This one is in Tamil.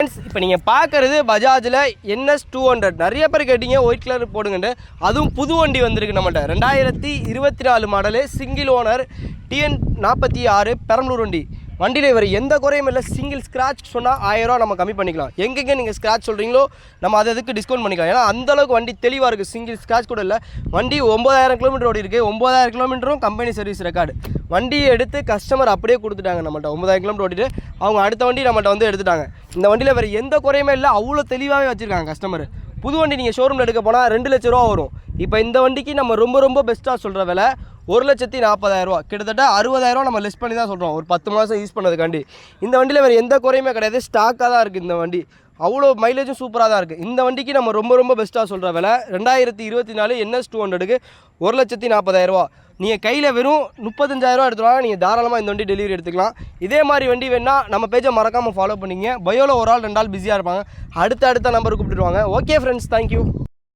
இப்போ நீங்கள் பார்க்குறது பஜாஜில் NS 200 நிறைய பேர் கேட்டிங்க ஒயிட் கலர் போடுங்கன்ட்டு. அதுவும் புது வண்டி வந்திருக்கு நம்மகிட்ட 2024 model single owner TN 46 Perambalur வண்டி. வண்டியில் இவர் எந்த குறையும் இல்லை. சிங்கிள் ஸ்க்ராட்ச் சொன்னால் 1000 ரூபா நம்ம கம்மி பண்ணிக்கலாம். எங்கெங்கே நீங்கள் ஸ்க்ராட்ச் சொல்கிறீங்களோ நம்ம அதை அதுக்கு டிஸ்கவுண்ட் பண்ணிக்கலாம். ஏன்னா அந்தளவுக்கு வண்டி தெளிவாக இருக்குது. சிங்கிள் ஸ்க்ராட்ச் கூட இல்லை. வண்டி 9000 கிலோமீட்டர் ஓடி இருக்குது. 9000 கிலோமீட்டரும் கம்பெனி சர்வீஸ் ரெக்கார்டு. வண்டியை எடுத்து கஸ்டமர் அப்படியே கொடுத்துட்டாங்க நம்மகிட்ட. 9000 கிலோமீட்டர் ஓட்டிட்டு அவங்க அடுத்த வண்டி நம்மகிட்ட வந்து எடுத்துட்டாங்க. இந்த வண்டியில் வேறு எந்த குறையுமே இல்லை. அவ்வளோ தெளிவாகவே வச்சுருக்காங்க கஸ்டமர். புது வண்டி நீங்கள் ஷோரூமில் எடுக்க போனால் 2 லட்ச ரூபா வரும். இப்போ இந்த வண்டிக்கு நம்ம ரொம்ப பெஸ்ட்டாக சொல்கிற விலை 1,40,000 ரூபா. கிட்டத்தட்ட 60,000 ரூபா நம்ம லெஸ் பண்ணி தான் சொல்கிறோம். ஒரு 10 மாதம் யூஸ் பண்ணதுக்காண்டி. இந்த வண்டியில் வேறு எந்த குறையுமே கிடையாது. ஸ்டாக்காக தான் இருக்குது இந்த வண்டி. அவ்வளோ மைலேஜும் சூப்பராக தான் இருக்குது. இந்த வண்டிக்கு நம்ம ரொம்ப பெஸ்ட்டாக சொல்கிற விலை 2024 NS 200க்கு 1,40,000 ரூபா. நீங்கள் கையில் வெறும் 35,000 ரூபா எடுத்துக்கலாம். நீங்கள் தாராளமாக இந்த வண்டி டெலிவரி எடுத்துக்கலாம். இதே மாதிரி வண்டி வேணால் நம்ம பேஜை மறக்காமல் ஃபாலோ பண்ணிங்க. பயோவில் ஒரு ஆள் 2 ஆள் பிஸியாக இருப்பாங்க. அடுத்த நம்பருக்கு கூப்பிட்டுருவாங்க. Okay friends, thank you.